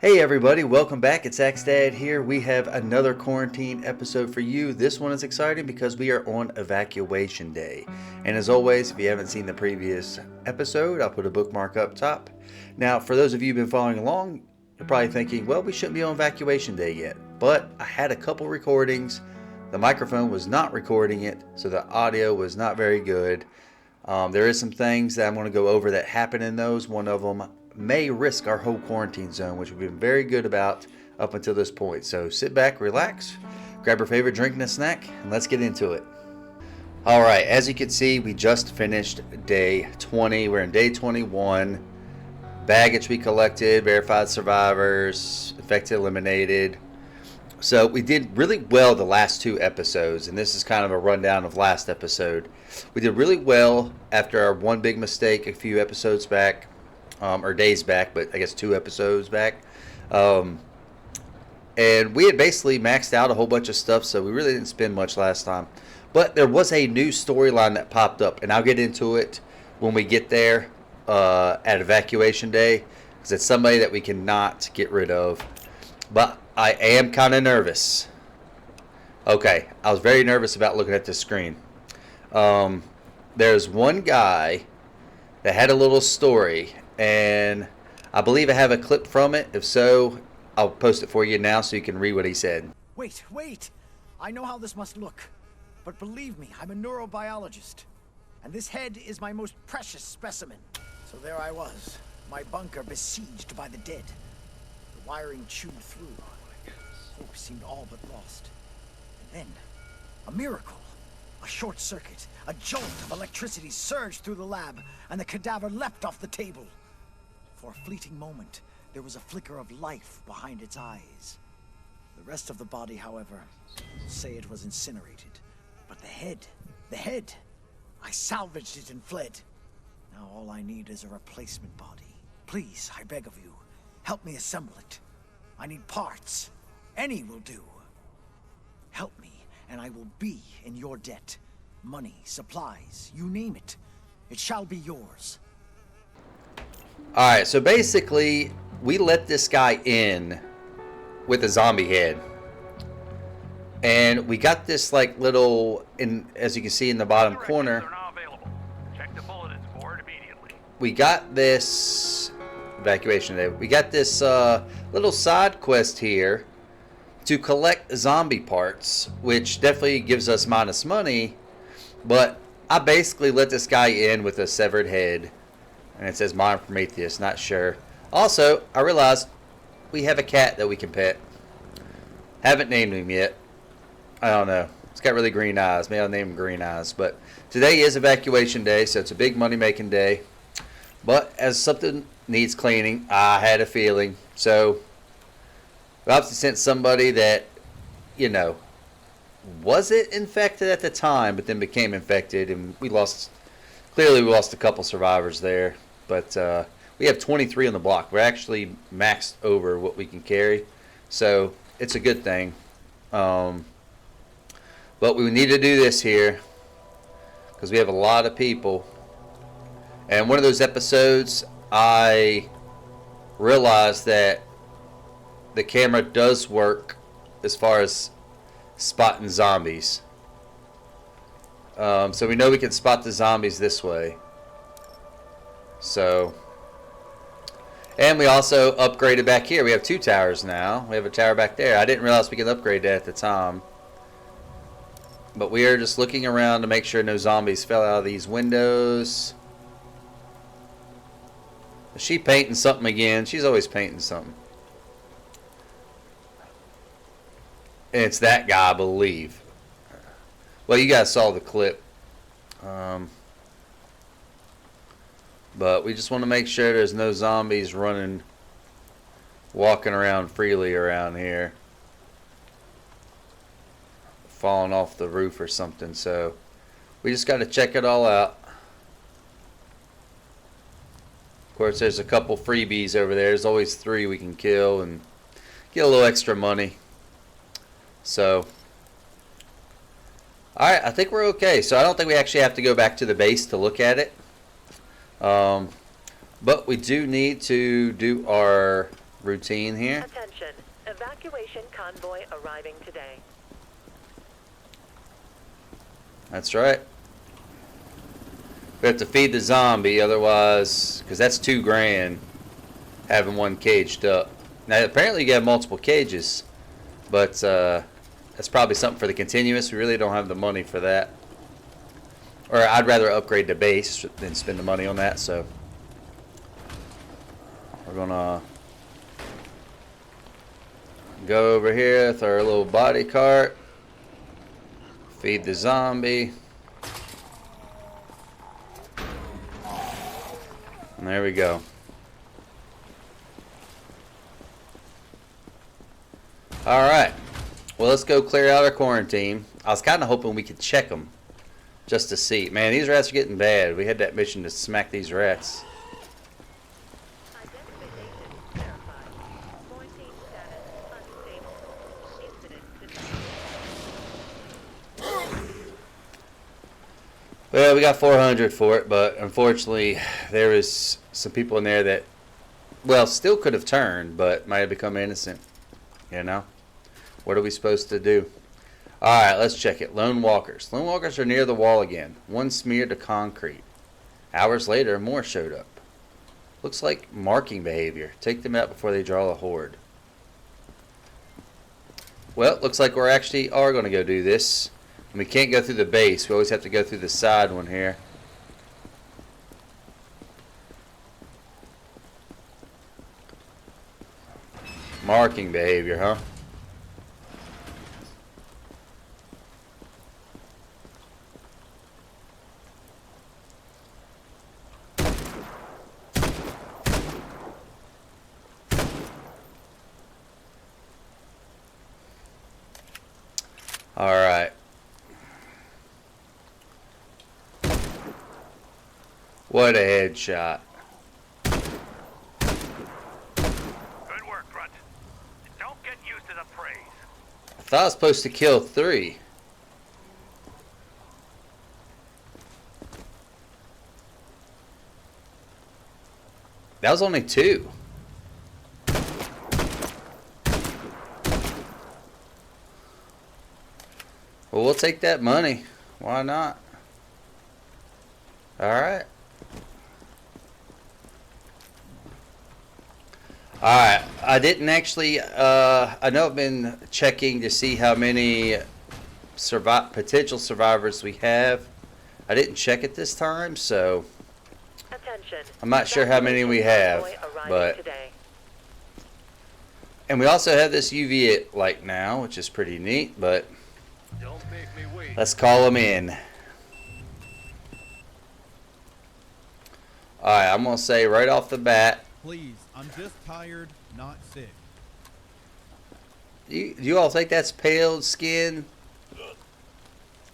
Hey everybody, welcome back. It's Axe Dad here. We have another quarantine episode for you. This one is exciting because we are on evacuation day. And as always, if you haven't seen the previous episode, I'll put a bookmark up top. Now, for those of you who've been following along, you're probably thinking, well, we shouldn't be on evacuation day yet. But I had a couple recordings. The microphone was not recording it, so the audio was not very good. There is some things that I'm going to go over that happen in those. One of them may risk our whole quarantine zone, which we've been very good about up until this point. So sit back, relax, grab your favorite drink and a snack, and let's get into it. All right, as you can see, we just finished day 20. We're in day 21. Baggage we collected, verified survivors, infected, eliminated. So we did really well the last two episodes, and this is kind of a rundown of last episode. We did really well after our one big mistake a few episodes back. Or days back, but I guess 2 episodes back. And we had basically maxed out a whole bunch of stuff, so we really didn't spend much last time. But there was a new storyline that popped up, and I'll get into it when we get there at evacuation day, because it's somebody that we cannot get rid of. But I am kind of nervous. Okay, I was very nervous about looking at the screen. There's one guy that had a little story, and I believe I have a clip from it. If so, I'll post it for you now so you can read what he said. Wait. I know how this must look. But believe me, I'm a neurobiologist. And this head is my most precious specimen. So there I was, my bunker besieged by the dead. The wiring chewed through. Hope seemed all but lost. And then, a miracle. A short circuit, a jolt of electricity surged through the lab, and the cadaver leapt off the table. For a fleeting moment, there was a flicker of life behind its eyes. The rest of the body, however, say it was incinerated. But the head, I salvaged it and fled. Now all I need is a replacement body. Please, I beg of you, help me assemble it. I need parts. Any will do. Help me, and I will be in your debt. Money, supplies, you name it. It shall be yours. Alright, so basically, we let this guy in with a zombie head. And we got this like little, as you can see in the bottom corner, Check the bulletin board immediately. we got this evacuation day. We got this little side quest here to collect zombie parts, which definitely gives us minus money, but I basically let this guy in with a severed head, and it says Modern Prometheus, not sure. Also, I realized we have a cat that we can pet. Haven't named him yet. I don't know. It's got really green eyes. Maybe I'll name him Green Eyes. But today is evacuation day, so it's a big money-making day. But as something needs cleaning, I had a feeling. So we obviously sent somebody that, wasn't infected at the time, but then became infected, and we lost a couple survivors there. But we have 23 on the block. We're actually maxed over what we can carry, so it's a good thing. But we need to do this here because we have a lot of people. And one of those episodes, I realized that the camera does work as far as spotting zombies. So we know we can spot the zombies this way. So, and we also upgraded back here. We have 2 towers now. We have a tower back there. I didn't realize we could upgrade that at the time. But we are just looking around to make sure no zombies fell out of these windows. Is she painting something again? She's always painting something. And it's that guy, I believe. Well, you guys saw the clip. But we just want to make sure there's no zombies walking around freely around here. Falling off the roof or something. So we just got to check it all out. Of course, there's a couple freebies over there. There's always 3 we can kill and get a little extra money. So, alright, I think we're okay. So I don't think we actually have to go back to the base to look at it. But we do need to do our routine here. Attention. Evacuation convoy arriving today. That's right. We have to feed the zombie, otherwise, because that's $2,000 having one caged up. Now, apparently you have multiple cages, but that's probably something for the continuous. We really don't have the money for that. Or I'd rather upgrade the base than spend the money on that, so we're gonna go over here with our little body cart, feed the zombie, and there we go. Alright, well, let's go clear out our quarantine. I was kind of hoping we could check them just to see. Man, these rats are getting bad. We had that mission to smack these rats. Identification verified. Quarantine status unstable. Incident detected. Well, we got 400 for it, but unfortunately there was some people in there that, well, still could have turned, but might have become innocent. You know? What are we supposed to do? Alright, let's check it. Lone walkers. Lone walkers are near the wall again. One smeared to concrete. Hours later, more showed up. Looks like marking behavior. Take them out before they draw a horde. Well, looks like we're actually are going to go do this. And we can't go through the base. We always have to go through the side one here. Marking behavior, huh? All right. What a headshot. Good work, Grunt. Don't get used to the praise. I thought I was supposed to kill 3. That was only 2. Well, we'll take that money. Why not? Alright. Alright. I didn't actually, I know I've been checking to see how many potential survivors we have. I didn't check it this time, so Attention. I'm not sure how many we have, but and we also have this UV light now, which is pretty neat, but Don't make me wait. let's call them in. Alright, I'm going to say right off the bat, Please, I'm just tired, not sick. do you all think that's pale skin?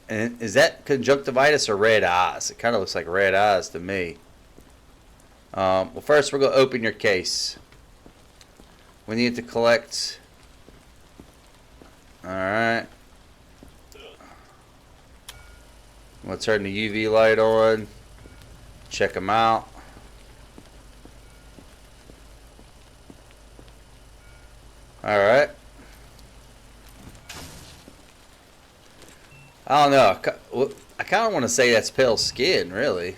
And is that conjunctivitis or red eyes? It kind of looks like red eyes to me. Well, first we're going to open your case. We need to collect. Alright. We'll turn the UV light on. Check them out. Alright. I don't know. I kind of want to say that's pale skin, really.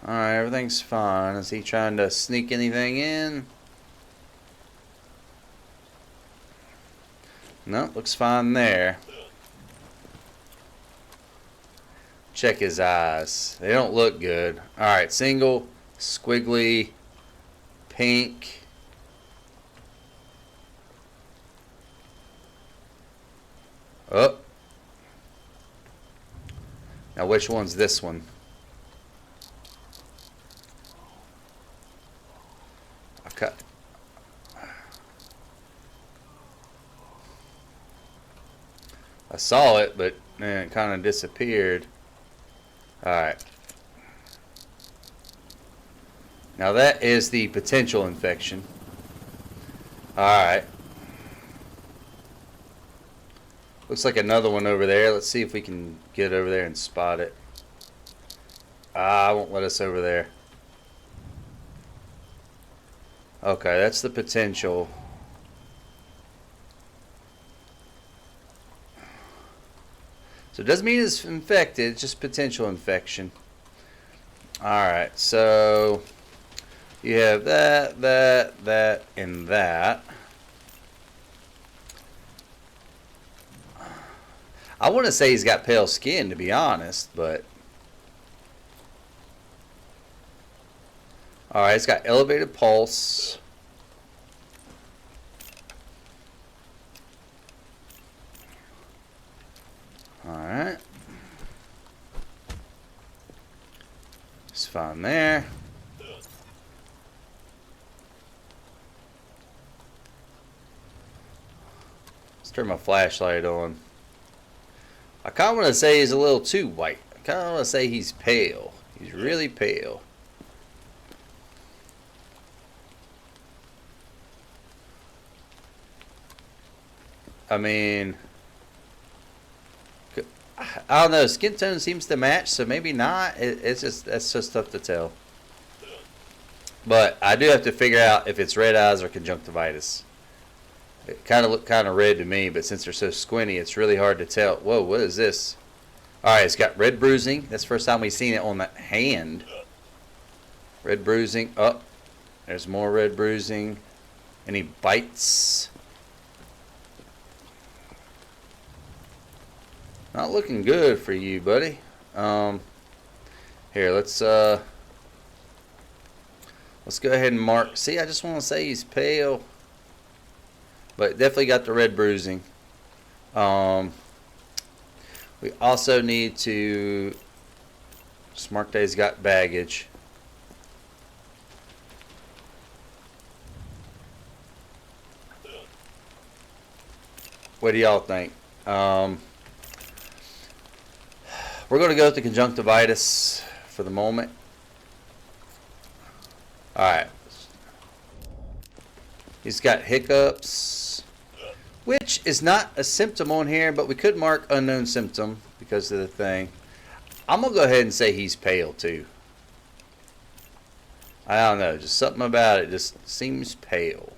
Alright, everything's fine. Is he trying to sneak anything in? Nope, looks fine there. Check his eyes. They don't look good. Alright, single, squiggly, pink. Oh. Now which one's this one? Okay. I saw it, but man, it kind of disappeared. Alright. Now that is the potential infection. Alright. Looks like another one over there. Let's see if we can get over there and spot it. Ah, I won't let us over there. Okay, that's the potential. So it doesn't mean it's infected, it's just potential infection. Alright, so you have that, that, and that. I want to say he's got pale skin, to be honest, but... Alright, it's got elevated pulse. Alright. It's fine there. Let's turn my flashlight on. I kind of want to say he's a little too white. I kind of want to say he's pale. He's really pale. I mean, I don't know. Skin tone seems to match, so maybe not. It's just, that's just tough to tell. But I do have to figure out if it's red eyes or conjunctivitis. It kind of looked kind of red to me, but since they're so squinty, it's really hard to tell. Whoa, what is this? All right, it's got red bruising. That's the first time we've seen it on the hand. Red bruising. Oh, there's more red bruising. Any bites? Not looking good for you, buddy. Here, let's go ahead and mark. See, I just want to say he's pale, but definitely got the red bruising. We also need to just mark that he's got baggage. What do y'all think? We're going to go with the conjunctivitis for the moment. Alright. He's got hiccups, which is not a symptom on here, but we could mark unknown symptom because of the thing. I'm going to go ahead and say he's pale too. I don't know, just something about it just seems pale.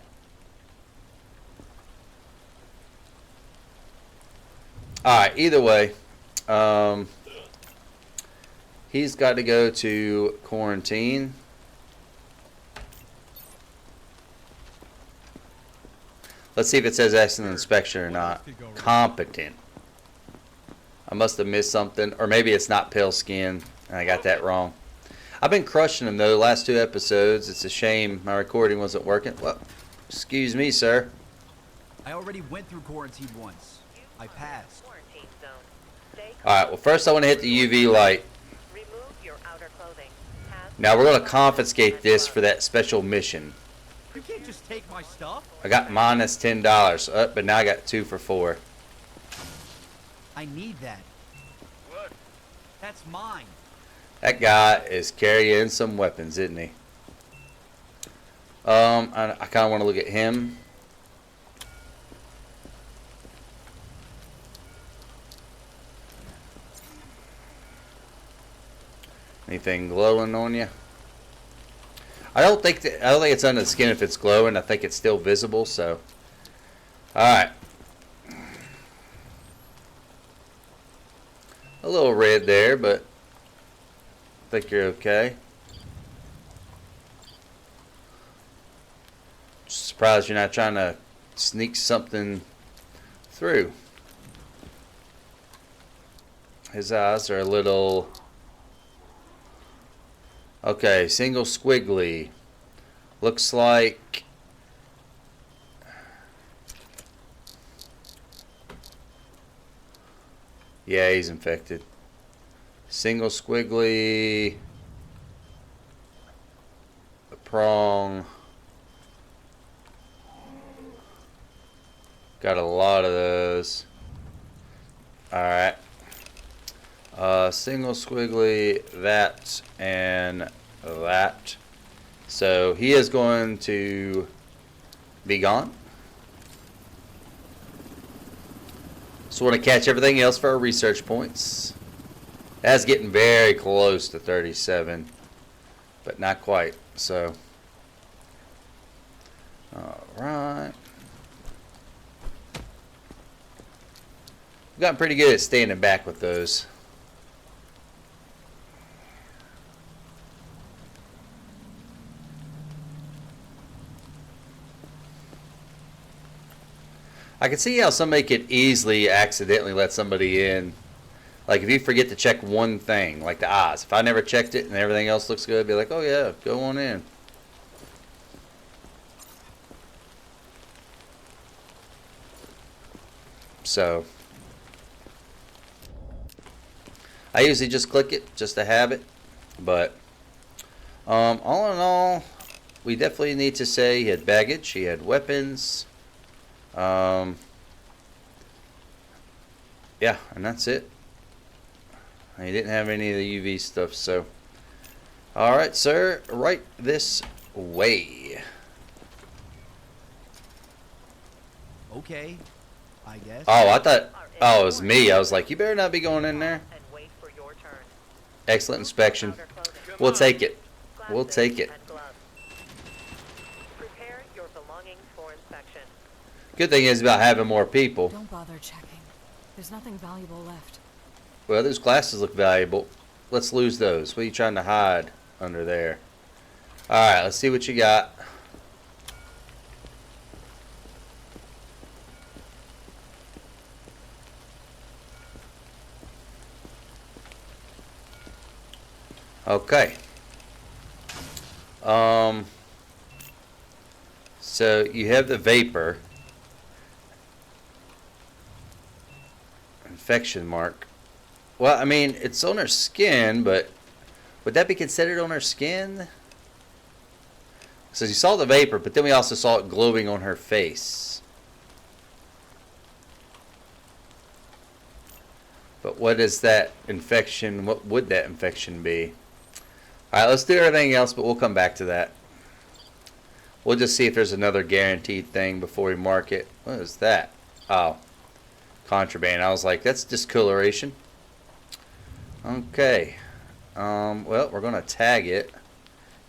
Alright, either way, he's got to go to quarantine. Let's see if it says accident inspection or not. Competent. I must have missed something. Or maybe it's not pale skin and I got that wrong. I've been crushing him though the last 2 episodes. It's a shame my recording wasn't working. Well, excuse me, sir. I already went through quarantine once. I passed. Alright, well first I want to hit the UV light. Now we're going to confiscate this for that special mission. You can't just take my stuff. I got minus $10. But now I got 2 for 4. I need that. What? That's mine. That guy is carrying some weapons, isn't he? I kind of want to look at him. Anything glowing on you? I don't think it's under the skin if it's glowing. I think it's still visible. So, all right. A little red there, but I think you're okay. Just surprised you're not trying to sneak something through. His eyes are a little... Okay, single squiggly. Looks like... Yeah, he's infected. Single squiggly. A prong. Got a lot of those. Alright. Single squiggly, that, and that. So he is going to be gone. So want to catch everything else for our research points. That's getting very close to 37, but not quite. So, all right. We've gotten pretty good at standing back with those. I can see how somebody could easily accidentally let somebody in. Like if you forget to check one thing, like the eyes. If I never checked it and everything else looks good, I'd be like, oh yeah, go on in. So I usually just click it just to have it. But all in all, we definitely need to say he had baggage, he had weapons. Yeah, and that's it. He didn't have any of the UV stuff, so. Alright, sir, right this way. Okay, I guess. Oh, I thought, oh, it was me. I was like, you better not be going in there. And wait for your turn. Excellent inspection. Outer clothing, We'll take it. We'll glasses, take it. and gloves. Prepare your belongings for inspection. Good thing is about having more people. Don't bother checking. There's nothing valuable left. Well, those glasses look valuable. Let's lose those. What are you trying to hide under there? Alright, let's see what you got. Okay. So you have the vapor. Infection mark. Well, I mean, it's on her skin, but would that be considered on her skin? So you saw the vapor, but then we also saw it glowing on her face. But what is that infection? What would that infection be? Alright, let's do everything else, but we'll come back to that. We'll just see if there's another guaranteed thing before we mark it. What is that? Oh, contraband. I was like, that's discoloration. Okay. Well, we're going to tag it.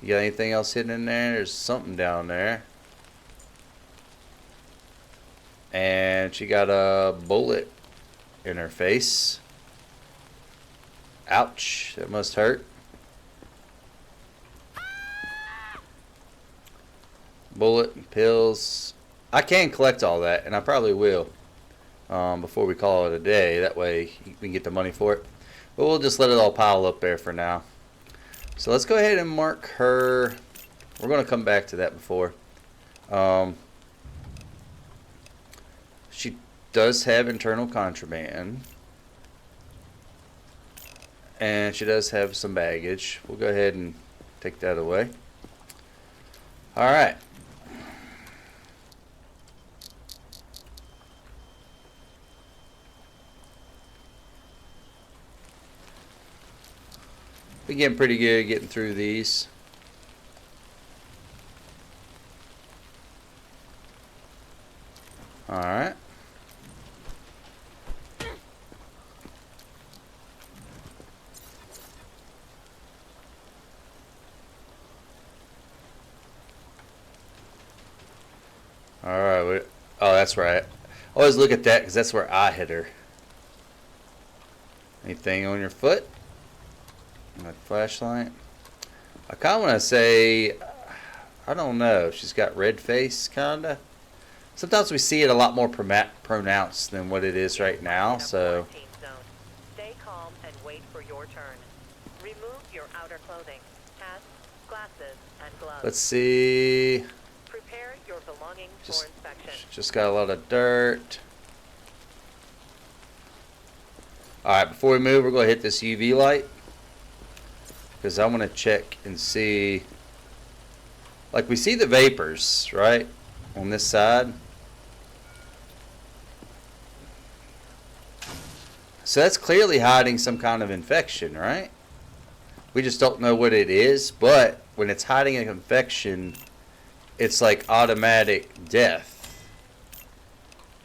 You got anything else hidden in there? There's something down there. And she got a bullet in her face. Ouch. That must hurt. Bullet and pills. I can collect all that, and I probably will before we call it a day. That way we can get the money for it. But we'll just let it all pile up there for now. So let's go ahead and mark her. We're going to come back to that before. She does have internal contraband. And she does have some baggage. We'll go ahead and take that away. Alright. We're getting pretty good at getting through these. Alright. Alright. Oh, that's right. Always look at that because that's where I hit her. Anything on your foot? That flashlight. I kind of want to say, I don't know. She's got red face, kinda. Sometimes we see it a lot more pronounced than what it is right now. So. Quarantine zone. Stay calm and wait for your turn. Remove your outer clothing, hats, glasses, and gloves. Let's see. Prepare your belongings for inspection. Just got a lot of dirt. All right. Before we move, we're going to hit this UV light. Because I want to check and see, like we see the vapors, right, on this side. So that's clearly hiding some kind of infection, right? We just don't know what it is, but when it's hiding an infection, it's like automatic death.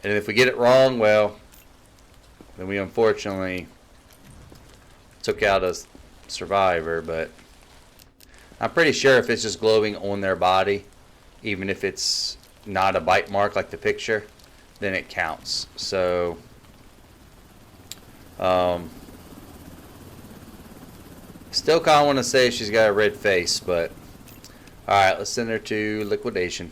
And if we get it wrong, well, then we unfortunately took out a survivor, but I'm pretty sure if it's just glowing on their body, even if it's not a bite mark like the picture, then it counts. So still kind of want to say she's got a red face, but alright, let's send her to liquidation.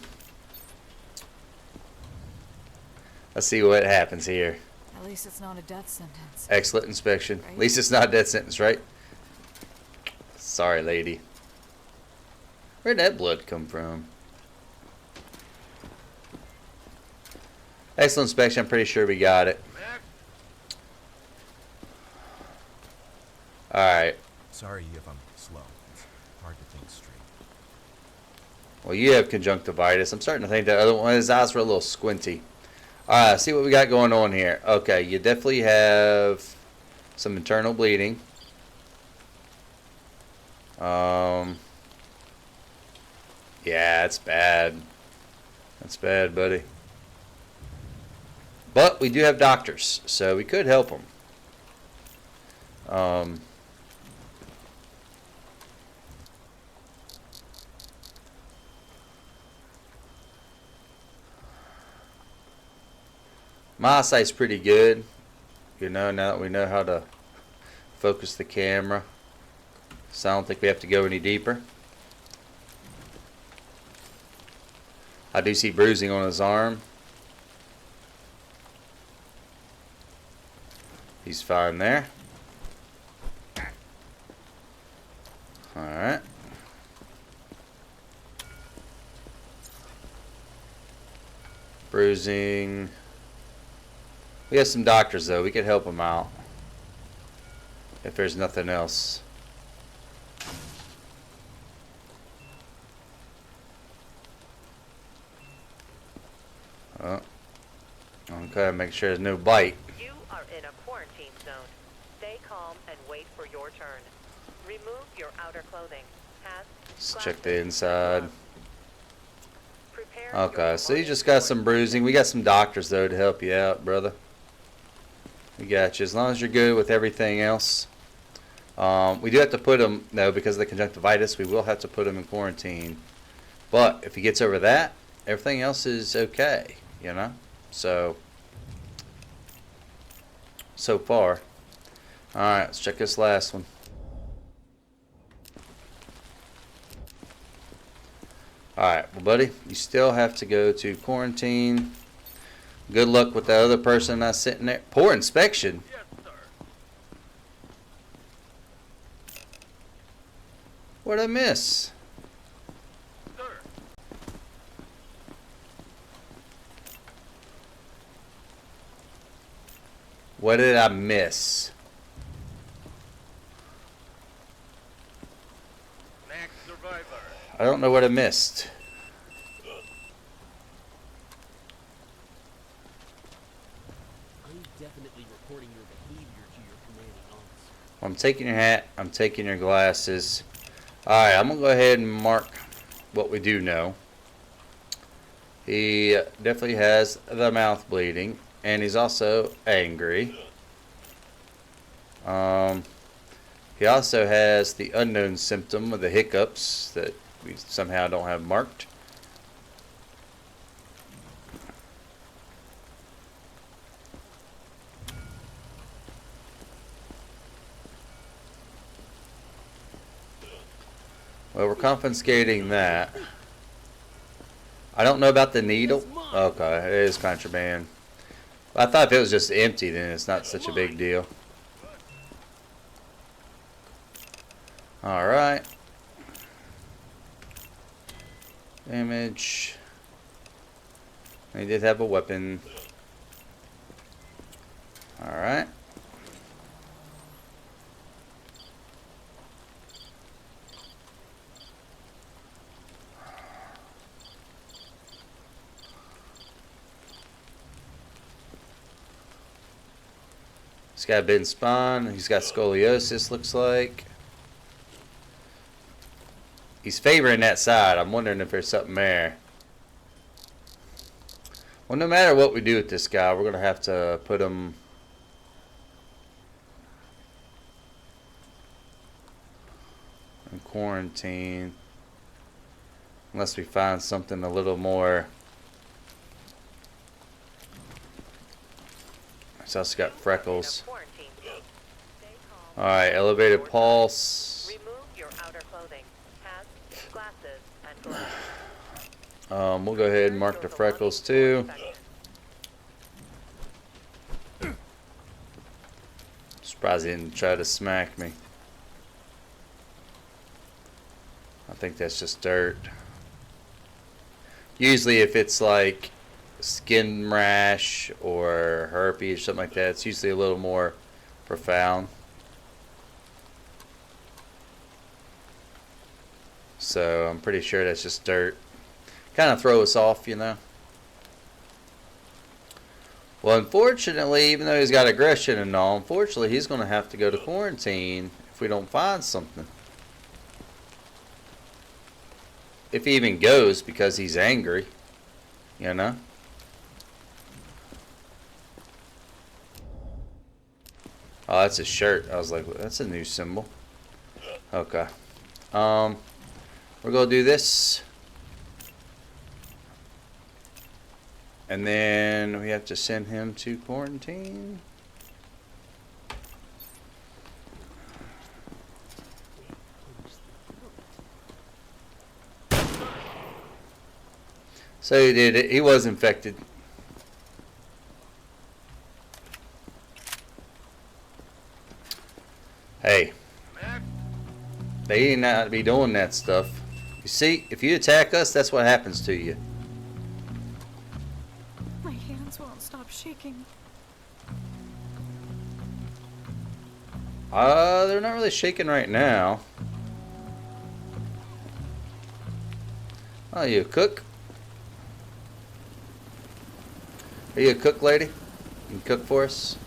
Let's see what happens here. At least it's not a death sentence. Excellent inspection. Right. At least it's not a death sentence, right? Sorry, lady. Where'd that blood come from? Excellent inspection. I'm pretty sure we got it. Alright. Sorry if I'm slow. It's hard to think straight. Well, you have conjunctivitis. I'm starting to think that other one, his eyes were a little squinty. Alright, see what we got going on here. Okay, you definitely have some internal bleeding. Yeah, it's bad. That's bad, buddy. But we do have doctors, so we could help them. My eyesight's pretty good, you know, now that we know how to focus the camera. So I don't think we have to go any deeper. I do see bruising on his arm. He's fine there. Alright. Bruising. We have some doctors though. We could help him out. If there's nothing else. Oh. Okay, make sure there's no bite. You are in a quarantine zone. Stay calm and wait for your turn. Remove your outer clothing. Hats, Let's check the glasses, and inside. gloves. Prepare Okay, your so you belongings just got for some bruising. We got some doctors though to help you out, brother. We got you. As long as you're good with everything else. We do have to put him, no, because of the conjunctivitis, we will have to put him in quarantine. But if he gets over that, everything else is okay, you know? So far. Alright, let's check this last one. Alright, well, buddy, you still have to go to quarantine. Good luck with the other person that's sitting there. Poor inspection. Yes, sir. What'd I miss? Sir. What did I miss? Next survivor. I don't know what I missed. I'm definitely reporting your behavior to your commanding officer. I'm taking your hat. I'm taking your glasses. Alright, I'm going to go ahead and mark what we do know. He definitely has the mouth bleeding. And he's also angry. He also has the unknown symptom of the hiccups that we somehow don't have marked. Well, we're confiscating that. I don't know about the needle. Okay, it is contraband. I thought if it was just empty, then it's not such a big deal. Alright. Damage. He did have a weapon. Alright. He's got a bitten spine. He's got scoliosis, looks like. He's favoring that side. I'm wondering if there's something there. Well, no matter what we do with this guy, we're going to have to put him... quarantine. Unless we find something a little more. It's also got freckles. Alright, elevated pulse. Remove your outer clothing, hats, glasses, and gloves. We'll go ahead and mark the freckles too. Surprised he didn't try to smack me. I think that's just dirt. Usually if it's like skin rash or herpes or something like that, it's usually a little more profound. So I'm pretty sure that's just dirt. Kind of throw us off, you know. Well, unfortunately, even though he's got aggression and all, unfortunately he's going to have to go to quarantine if we don't find something. If he even goes because he's angry, you know. Oh, that's his shirt. I was like, that's a new symbol. Okay. We're going to do this. And then we have to send him to quarantine. So he did it. He was infected. Hey. They ain't not be doing that stuff. You see, if you attack us, that's what happens to you. My hands won't stop shaking. They're not really shaking right now. Oh, you a cook? Are you a cook, lady? You can cook for us?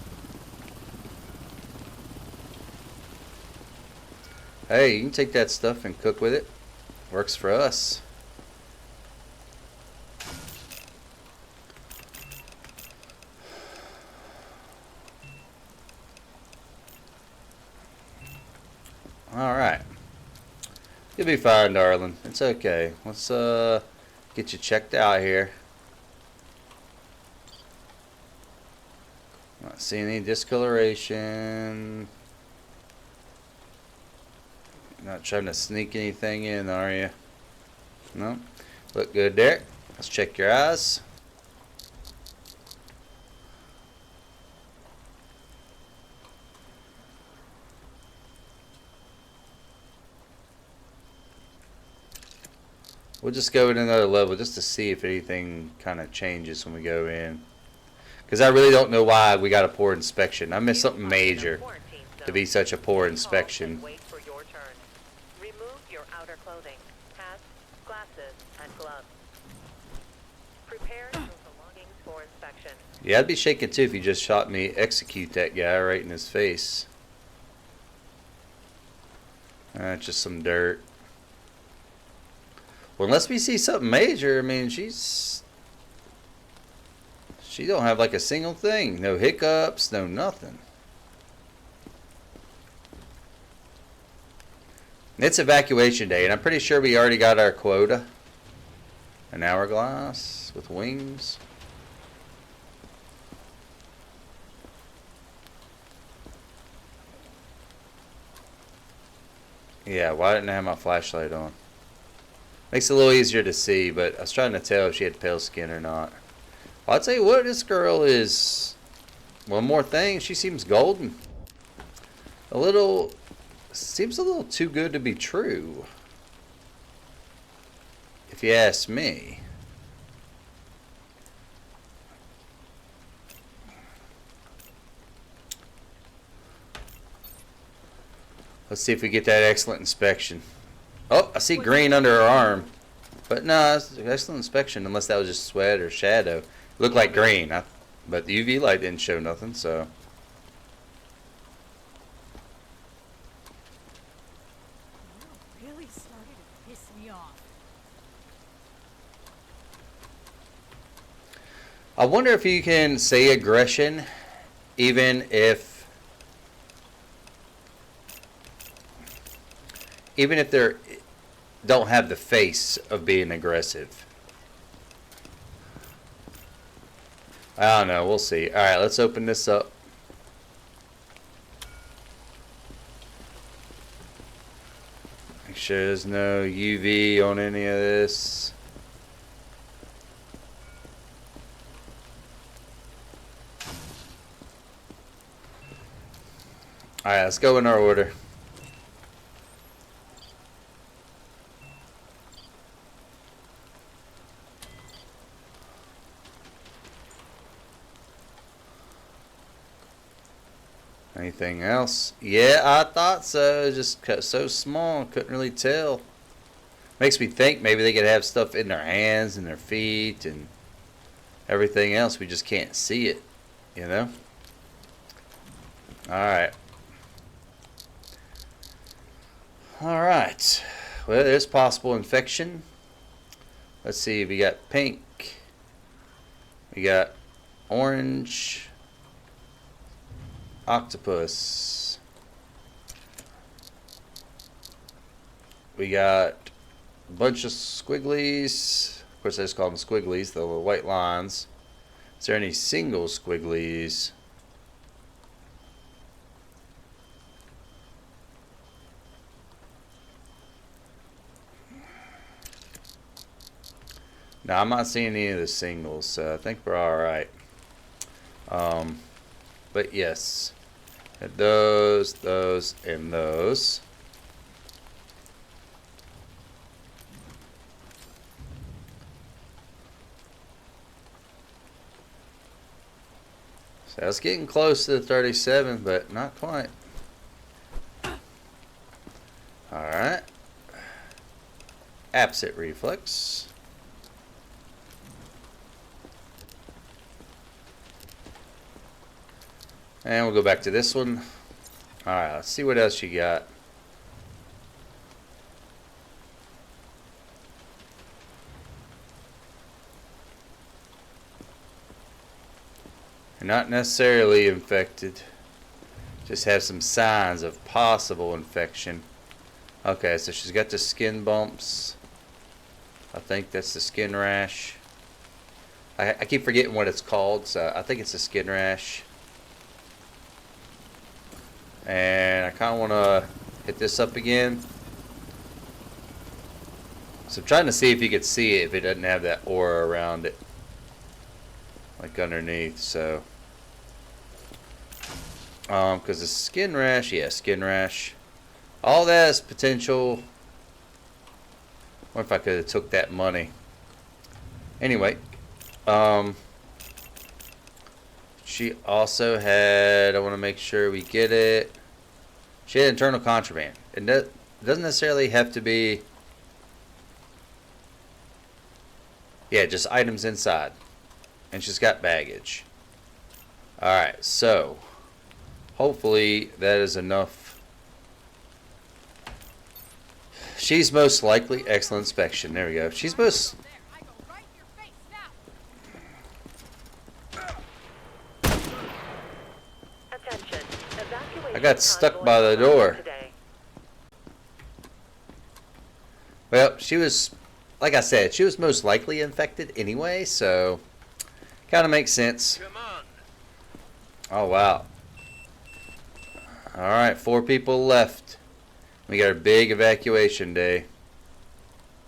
Hey, you can take that stuff and cook with it. Works for us. Alright. You'll be fine, darling. It's okay. Let's get you checked out here. Not seeing any discoloration. Not trying to sneak anything in, are you? No. Look good there. Let's check your eyes. We'll just go in another level just to see if anything kind of changes when we go in. Because I really don't know why we got a poor inspection. I missed something major to be such a poor inspection. Wait for your turn. Remove your outer clothing, hats, glasses, and gloves. Prepare your belongings for inspection. Yeah, I'd be shaking too if you just shot me. Execute that guy right in his face. That's just some dirt. Well, unless we see something major, I mean, she don't have like a single thing. No hiccups, no nothing. It's evacuation day, and I'm pretty sure we already got our quota. An hourglass with wings. Yeah, why didn't I have my flashlight on? Makes it a little easier to see, but I was trying to tell if she had pale skin or not. Well, I'll tell you what, this girl is... One more thing, she seems golden. A little... Seems a little too good to be true. If you ask me. Let's see if we get that excellent inspection. Oh, I see green under her arm. But no, it's excellent inspection, unless that was just sweat or shadow. It looked like green, but the UV light didn't show nothing, so. You really started to piss me off. I wonder if you can say aggression, even if even if they're don't have the face of being aggressive. I don't know. We'll see. All right, let's open this up. Make sure there's no UV on any of this. All right, let's go in our order. Anything else? Yeah, I thought so. Just so small, couldn't really tell. Makes me think maybe they could have stuff in their hands and their feet and everything else. We just can't see it, you know? Alright. Alright. Well, there's possible infection. Let's see. We got pink. We got orange. Octopus. We got a bunch of squigglies. Of course, I just call them squigglies, the little white lines. Is there any single squigglies? No, I'm not seeing any of the singles, so I think we're alright. But yes. Those, and those. So I was getting close to the 37, but not quite. Alright. Absent reflex. And we'll go back to this one. Alright, let's see what else you got. You're not necessarily infected. Just have some signs of possible infection. Okay, so she's got the skin bumps. I think that's the skin rash. I keep forgetting what it's called, so I think it's a skin rash. And I kind of want to hit this up again. So I'm trying to see if you could see it if it doesn't have that aura around it. Like underneath, so. Because the skin rash, yeah, skin rash. All that is potential. What if I could have took that money? Anyway. She also had, I want to make sure we get it. She had internal contraband. And that doesn't necessarily have to be, yeah, just items inside. And she's got baggage. Alright, so hopefully that is enough. She's most likely, excellent inspection. There we go. She's most, I got stuck by the door. Well, she was, like I said, she was most likely infected anyway, so kind of makes sense. Oh, wow. Alright, 4 people left. We got a big evacuation day.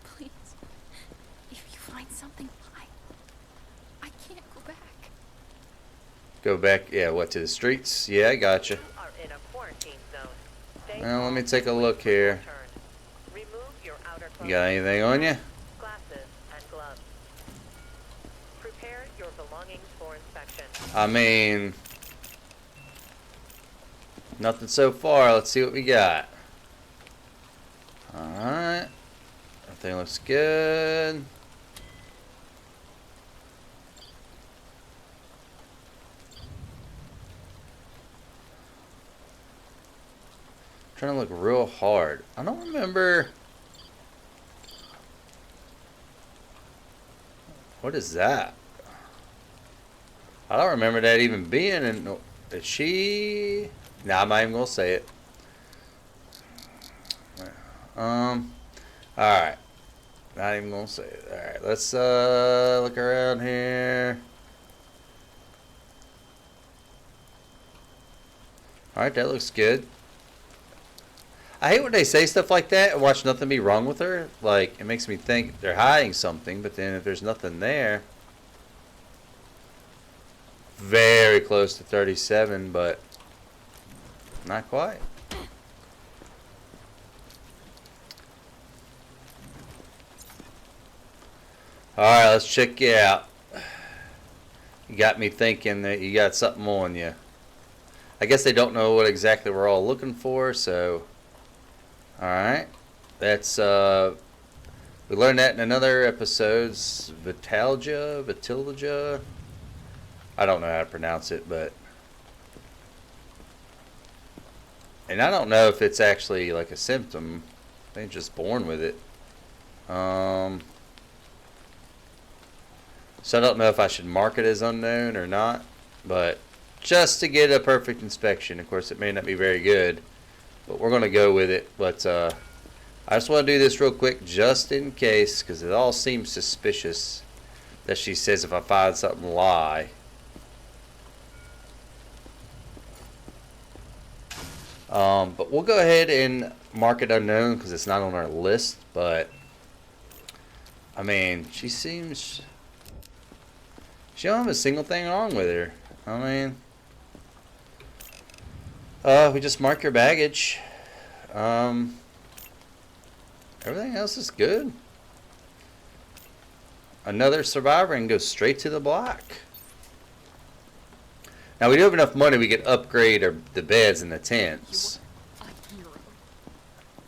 Please, if you find something, I can't go back. Go back, yeah, what, to the streets? Yeah, I gotcha. Well, let me take a look here. You got anything on you? Glasses and gloves. Prepare your belongings for inspection. I mean, nothing so far. Let's see what we got. Alright. Everything looks good. Trying to look real hard. I don't remember. What is that? I don't remember that even being in. Is she? Nah, I'm not even gonna say it. Alright. Not even gonna say it. Alright, let's look around here. Alright, that looks good. I hate when they say stuff like that and watch nothing be wrong with her. Like, it makes me think they're hiding something, but then if there's nothing there. Very close to 37, but not quite. Alright, let's check you out. You got me thinking that you got something on you. I guess they don't know what exactly we're all looking for, so alright. That's we learned that in another episode's Vitalgia. I don't know how to pronounce it, but and I don't know if it's actually like a symptom. They're just born with it. So I don't know if I should mark it as unknown or not, but just to get a perfect inspection. Of course, it may not be very good, but we're going to go with it. But I just want to do this real quick just in case, because it all seems suspicious that she says if I find something, lie. But we'll go ahead and mark it unknown because it's not on our list. But I mean, she seems, she don't have a single thing wrong with her. I mean, we just mark your baggage. Everything else is good. Another survivor and go straight to the block. Now we do have enough money we could upgrade the beds and the tents. A hero.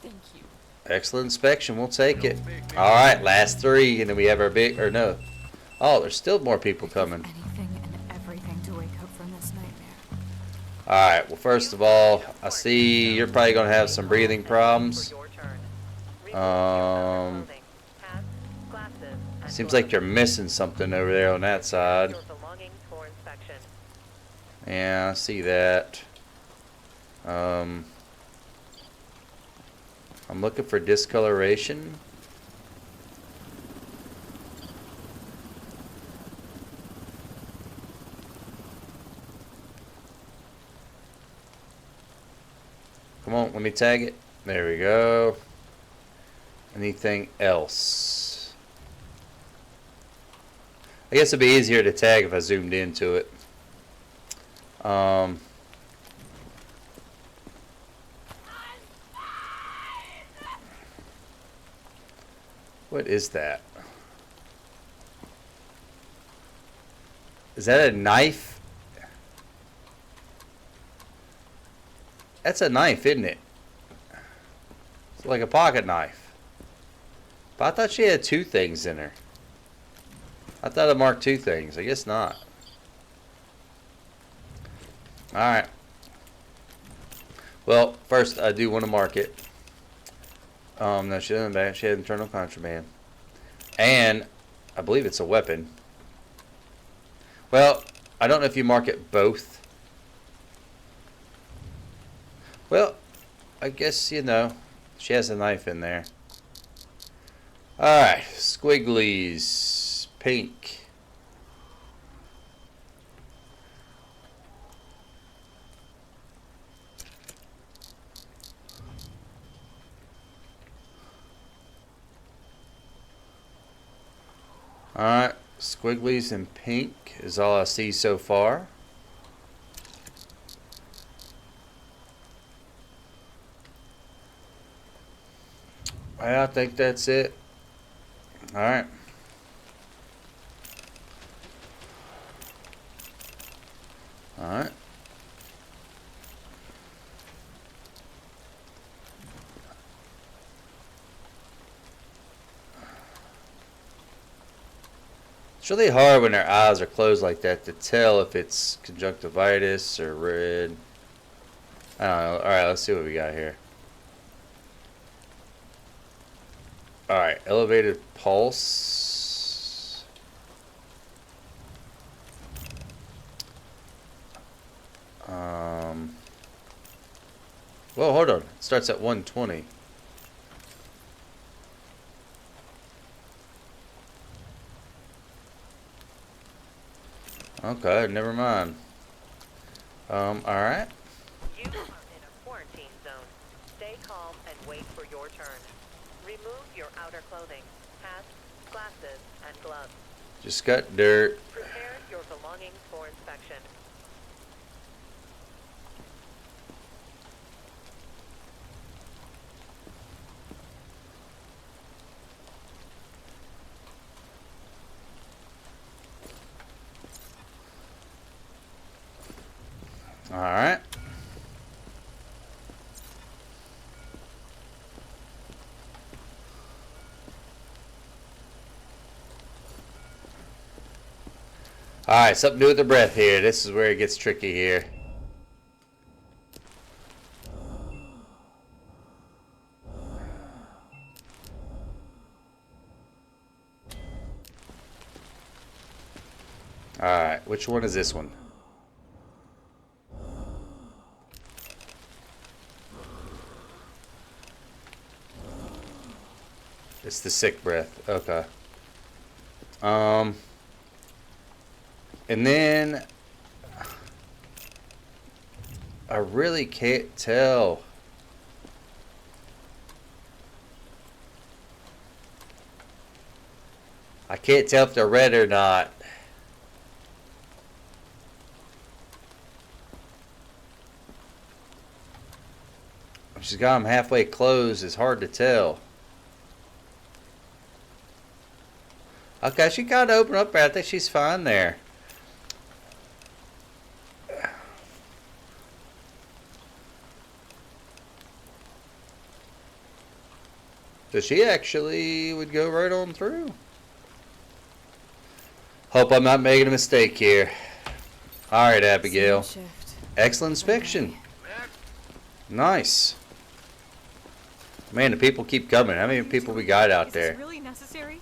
Thank you. Excellent inspection, we'll take it. Alright, last 3 and then we have our big, or no. Oh, there's still more people coming. Anything and everything to wake up from this nightmare. Alright, well first of all, I see you're probably going to have some breathing problems. Seems like you're missing something over there on that side. Yeah, I see that. I'm looking for discoloration. Come on, let me tag it. There we go. Anything else? I guess it'd be easier to tag if I zoomed into it. What is that? Is that a knife? That's a knife, isn't it? It's like a pocket knife. But I thought she had 2 things in her. I thought I marked 2 things. I guess not. Alright. Well, first I do want to mark it. No, she doesn't. She had internal contraband. And I believe it's a weapon. Well, I don't know if you mark it both. Well, I guess, you know, she has a knife in there. Alright, squigglies, pink. Alright, squigglies and pink is all I see so far. I think that's it. Alright. Alright. It's really hard when their eyes are closed like that to tell if it's conjunctivitis or red. I don't know. Alright, let's see what we got here. Alright, elevated pulse. Well, hold on. It starts at 120. Okay, never mind. Alright. You are in a quarantine zone. Stay calm and wait for your turn. Remove your outer clothing, hats, glasses, and gloves. Just got dirt. Prepare your belongings for inspection. Alright. Alright, something to do with the breath here. This is where it gets tricky here. Alright, which one is this one? It's the sick breath. Okay. And then I really can't tell. I can't tell if they're red or not. She's got them halfway closed. It's hard to tell. Okay, she kind of opened up there. I think she's fine there. So she actually would go right on through. Hope I'm not making a mistake here. Alright, Abigail. Excellent inspection. Nice. Man, the people keep coming. How many people we got out there? Is this really necessary?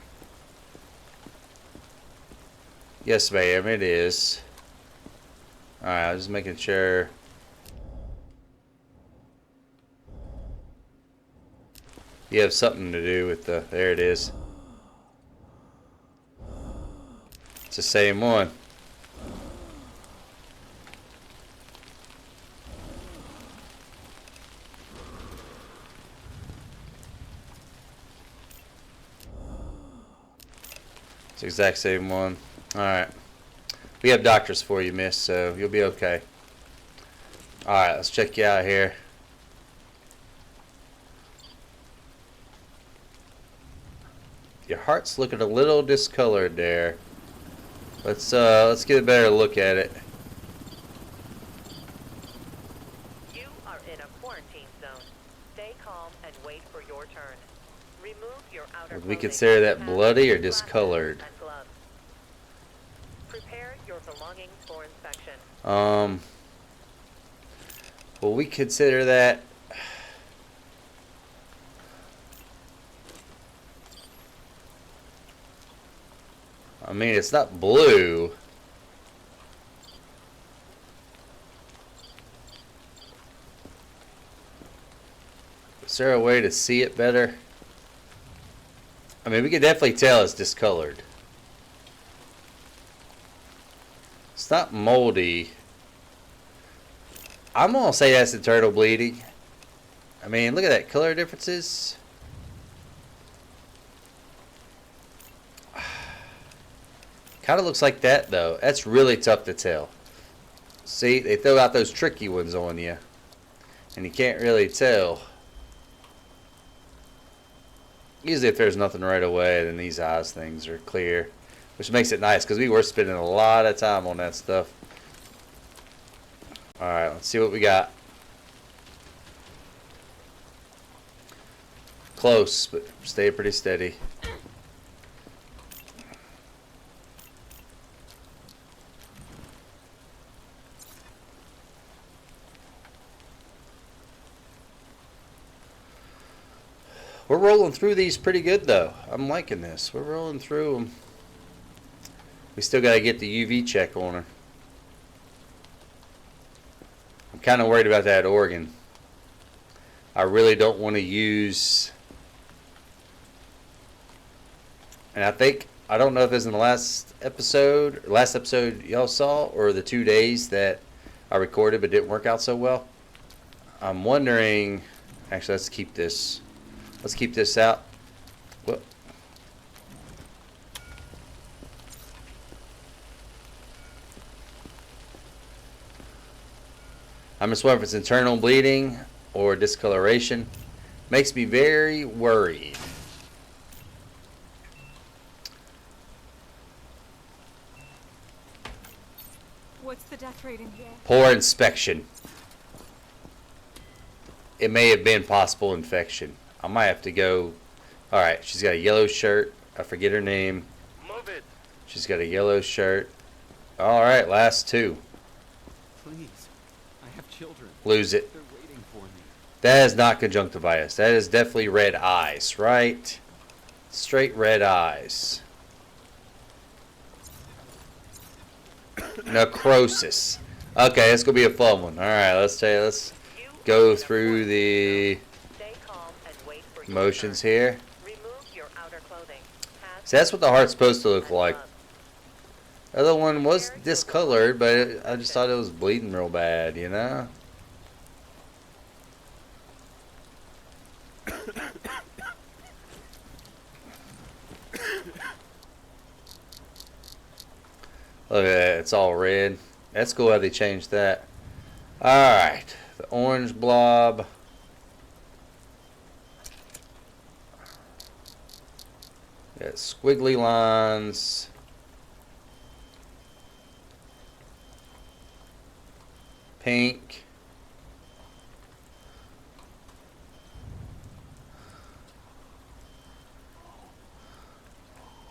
Yes, ma'am, it is. Alright, I was just making sure. You have something to do with the... There it is. It's the same one. It's the exact same one. Alright. We have doctors for you, miss, so you'll be okay. Alright, let's check you out here. Your heart's looking a little discolored there. Let's get a better look at it. You are in a quarantine zone. Stay calm and wait for your turn. Remove your outer Would we clothing, consider that hats, bloody or glasses, discolored? and gloves. Prepare your belongings for inspection. Will we consider that? I mean, it's not blue. Is there a way to see it better? I mean, we can definitely tell it's discolored. It's not moldy. I'm gonna say that's internal bleeding. I mean, look at that color differences. Kind of looks like that though. That's really tough to tell. See, they throw out those tricky ones on you, and you can't really tell. Usually if there's nothing right away, then these eyes things are clear, which makes it nice because we were spending a lot of time on that stuff. Alright, let's see what we got. Close, but stay pretty steady. We're rolling through these pretty good though. I'm liking this. We're rolling through them. We still got to get the UV check on her. I'm kind of worried about that organ. I really don't want to use... And I think I don't know if it's in the last episode y'all saw, or the 2 days that I recorded but didn't work out so well. I'm wondering, actually, let's keep this out. What? I'm just wondering if it's internal bleeding or discoloration. Makes me very worried. What's the death rate in here? Poor inspection. It may have been possible infection. I might have to go. Alright, she's got a yellow shirt. I forget her name. Move it. She's got a yellow shirt. Alright, last two. Please. I have children. Lose it. They're waiting for me. That is not conjunctivitis. That is definitely red eyes, right? Straight red eyes. Necrosis. Okay, it's gonna be a fun one. Alright, let's go through the Stay calm and wait for your motions turn. here. Remove your outer clothing. So that's what the heart's supposed to look and like. gloves. The other one was discolored, but I just thought it was bleeding real bad, you know? Look at that, it's all red. That's cool how they changed that. Alright, the orange blob. Got squiggly lines. Pink.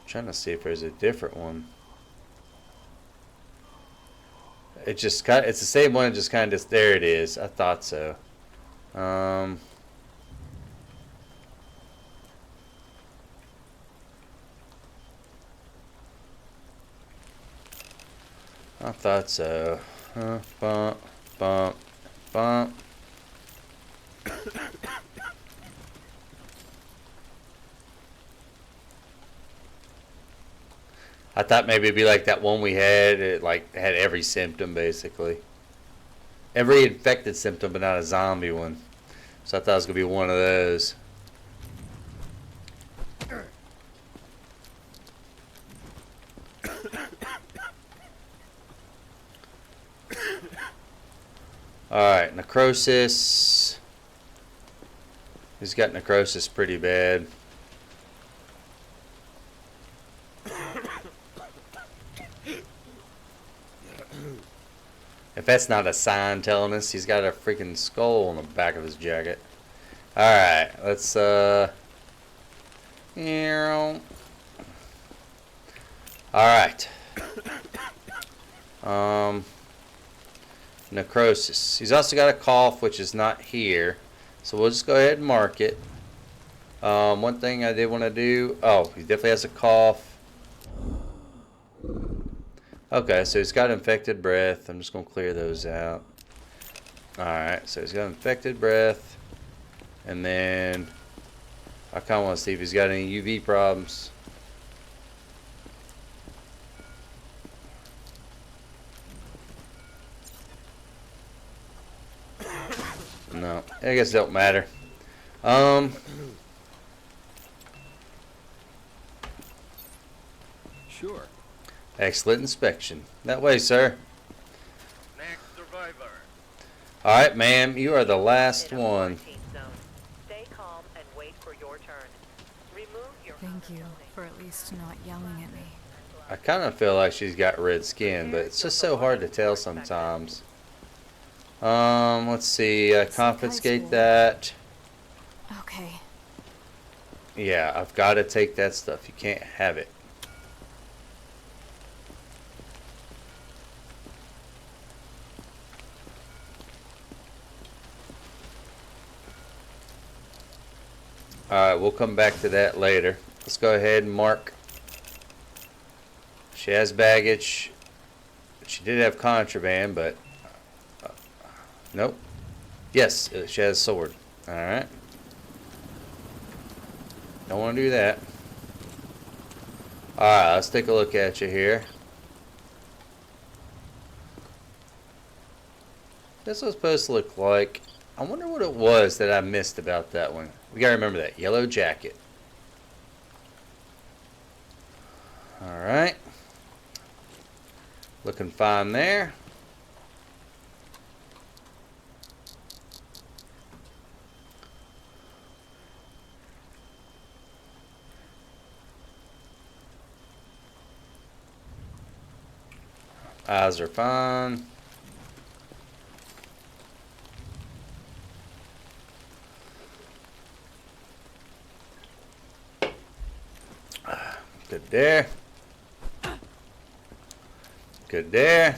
Trying to see if there's a different one. It's the same one, just kind of, there it is. I thought so. I thought so. Bump, bump, bump. I thought maybe it'd be like that one we had. It like had every symptom basically. Every infected symptom, but not a zombie one. So I thought it was gonna be one of those. Alright, necrosis. He's got necrosis pretty bad. If that's not a sign telling us he's got a freaking skull on the back of his jacket. Alright, let's alright. Necrosis. He's also got a cough, which is not here. So we'll just go ahead and mark it. One thing I did want to do. Oh, he definitely has a cough. Okay, so he's got infected breath. I'm just going to clear those out. Alright, so he's got infected breath. And then I kind of want to see if he's got any UV problems. No, I guess it don't matter. Sure. Excellent inspection. That way, sir. Next survivor. Alright, ma'am, you are the last In a one. quarantine zone. Stay calm and wait for your turn. Remove your Thank outer you clothing. for at least not yelling at me. I kind of feel like she's got red skin, but it's just so hard to tell sometimes. Let's see. Confiscate that. Okay. Yeah, I've got to take that stuff. You can't have it. Alright, we'll come back to that later. Let's go ahead and mark. She has baggage. She did have contraband, but nope. Yes, she has a sword. Alright. Don't want to do that. Alright, let's take a look at you here. This was supposed to look like. I wonder what it was that I missed about that one. We gotta remember that. Yellow jacket. Alright. Looking fine there. Eyes are fine. Good there. Good there.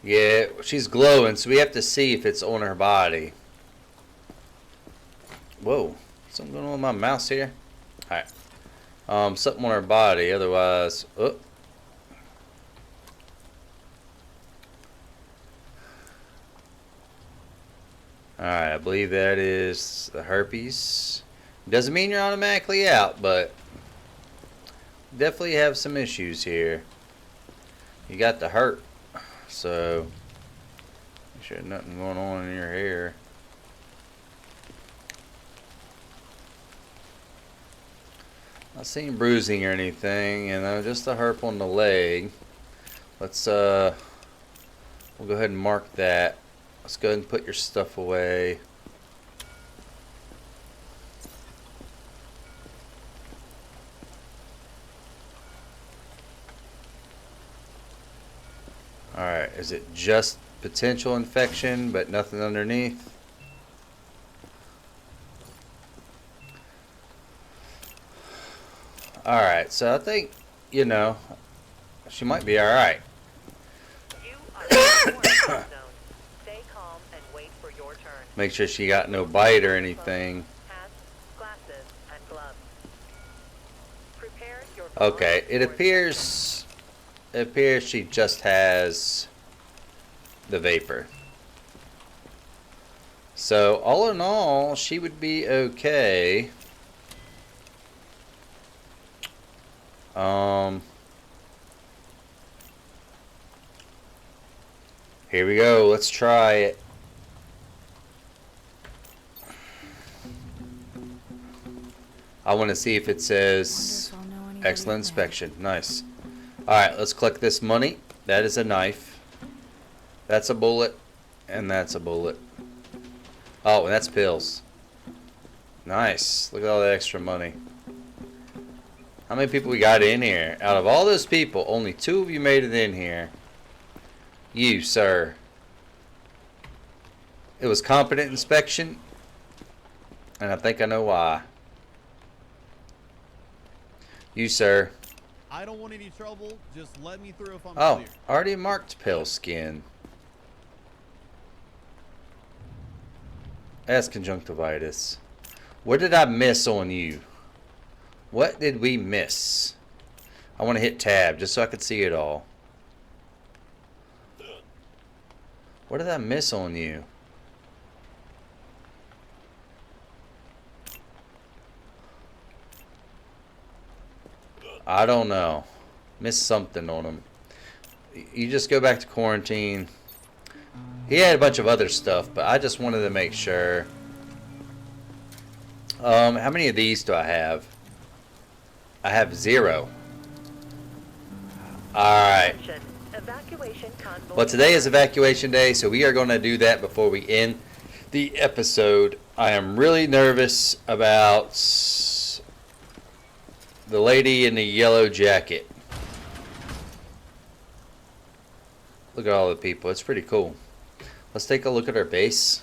Yeah, she's glowing, so we have to see if it's on her body. Whoa, something going on with my mouse here. Alright. Something on her body, otherwise. Oh. Alright, I believe that is the herpes. Doesn't mean you're automatically out, but definitely have some issues here. You got the hurt, so make sure nothing going on in your hair. Not seeing bruising or anything, and just a herp on the leg. Let's we'll go ahead and mark that. Let's go ahead and put your stuff away. Alright, is it just potential infection but nothing underneath? Alright, so I think, you know, she might be alright. You are in the quarantine zone. Stay calm and wait for your turn. Make sure she got no bite or anything. Hats, glasses, and gloves. Prepare your Okay, it belongings appears she just has the vapor. So all in all, she would be okay. Here we go. Let's try it. I want to see if it says excellent inspection. Nice. Alright, let's collect this money. That is a knife. That's a bullet. And that's a bullet. Oh, and that's pills. Nice. Look at all that extra money. How many people we got in here? Out of all those people, only 2 of you made it in here. You, sir. It was competent inspection. And I think I know why. You, sir. I don't want any trouble. Just let me through if I'm Oh, clear. already marked pale skin. That's conjunctivitis. What did I miss on you? What did we miss? I want to hit tab just so I could see it all. What did I miss on you? I don't know. Missed something on him. You just go back to quarantine. He had a bunch of other stuff, but I just wanted to make sure. How many of these do I have? I have 0. Alright. Attention. Evacuation convoy. Well, today is evacuation day, so we are going to do that before we end the episode. I am really nervous about the lady in the yellow jacket. Look at all the people. It's pretty cool. Let's take a look at our base.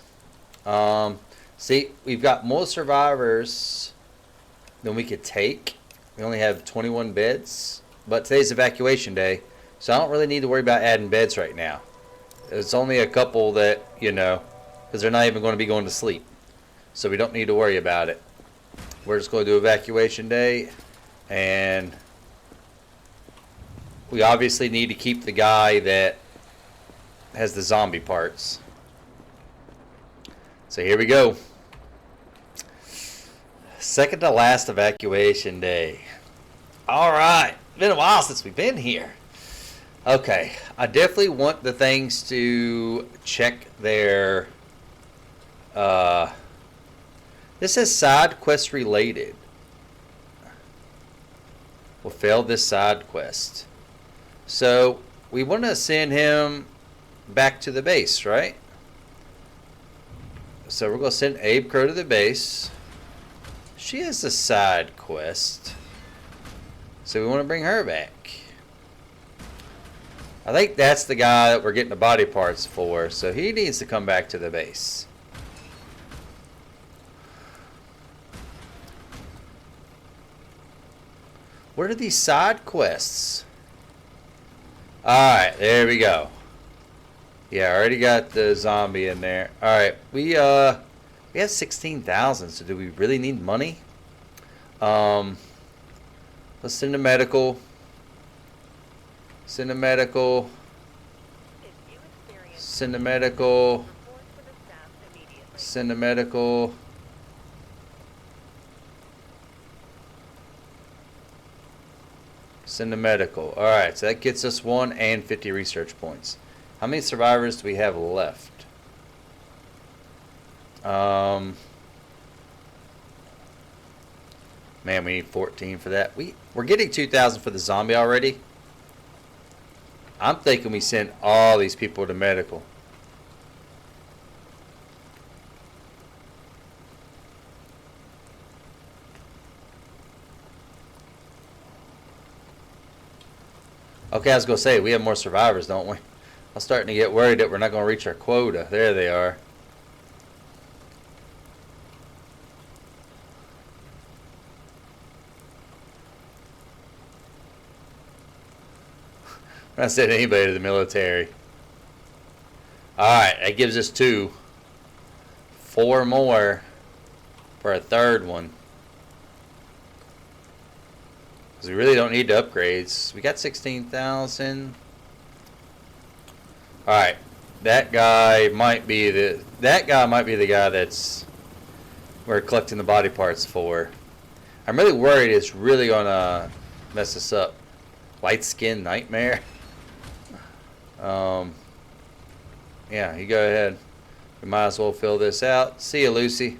See, we've got more survivors than we could take. We only have 21 beds. But today's evacuation day, so I don't really need to worry about adding beds right now. There's only a couple that, you know, because they're not even going to be going to sleep. So we don't need to worry about it. We're just going to do evacuation day. And we obviously need to keep the guy that has the zombie parts. So here we go. Second to last evacuation day. Alright. Been a while since we've been here. Okay. I definitely want the things to check their... this says side quest related. We'll fail this side quest. So, we want to send him back to the base, right? So, we're going to send Abe Crow to the base. She has a side quest. So, we want to bring her back. I think that's the guy that we're getting the body parts for. So, he needs to come back to the base. What are these side quests? Alright, there we go. Yeah, I already got the zombie in there. Alright, we have 16,000, so do we really need money? Let's send a medical. Send a medical. Send a medical. Send a medical. Send a medical. Alright, so that gets us 1 and 50 research points. How many survivors do we have left? Man, we need 14 for that. We're getting 2,000 for the zombie already. I'm thinking we send all these people to medical. Okay, I was going to say, we have more survivors, don't we? I'm starting to get worried that we're not going to reach our quota. There they are. I'm not sending anybody to the military. Alright, that gives us 2. 4 more for a third one. We really don't need the upgrades. We got 16,000. All right, that guy might be the guy that's we're collecting the body parts for. I'm really worried it's really gonna mess us up. Light skin nightmare. Yeah, you go ahead. We might as well fill this out. See you, Lucy.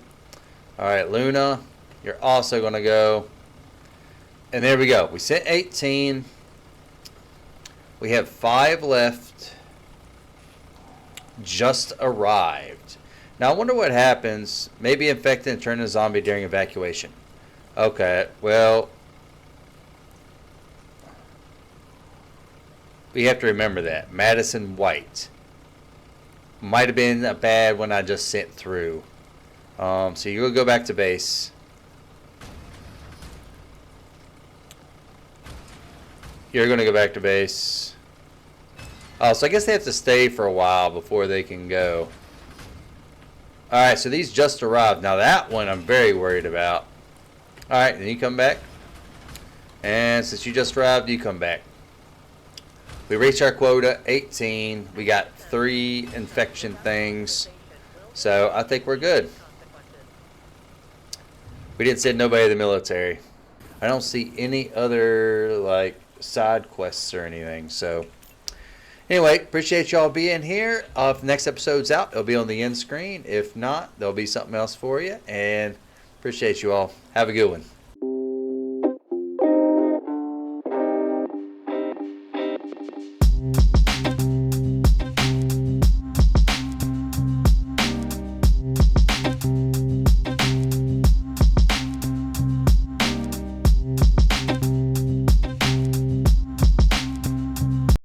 All right, Luna, you're also gonna go. And there we go. We sent 18. We have 5 left. Just arrived. Now I wonder what happens. Maybe infected and turn into a zombie during evacuation. Okay, well, we have to remember that. Madison White. Might have been a bad one I just sent through. So you'll go back to base. You're going to go back to base. Oh, so I guess they have to stay for a while before they can go. Alright, so these just arrived. Now that one I'm very worried about. Alright, then you come back. And since you just arrived, you come back. We reached our quota, 18. We got 3 infection things. So I think we're good. We didn't send nobody to the military. I don't see any other, like, side quests or anything. So anyway, appreciate y'all being here. If the next episode's out, it'll be on the end screen. If not, there'll be something else for you. And appreciate you all. Have a good one.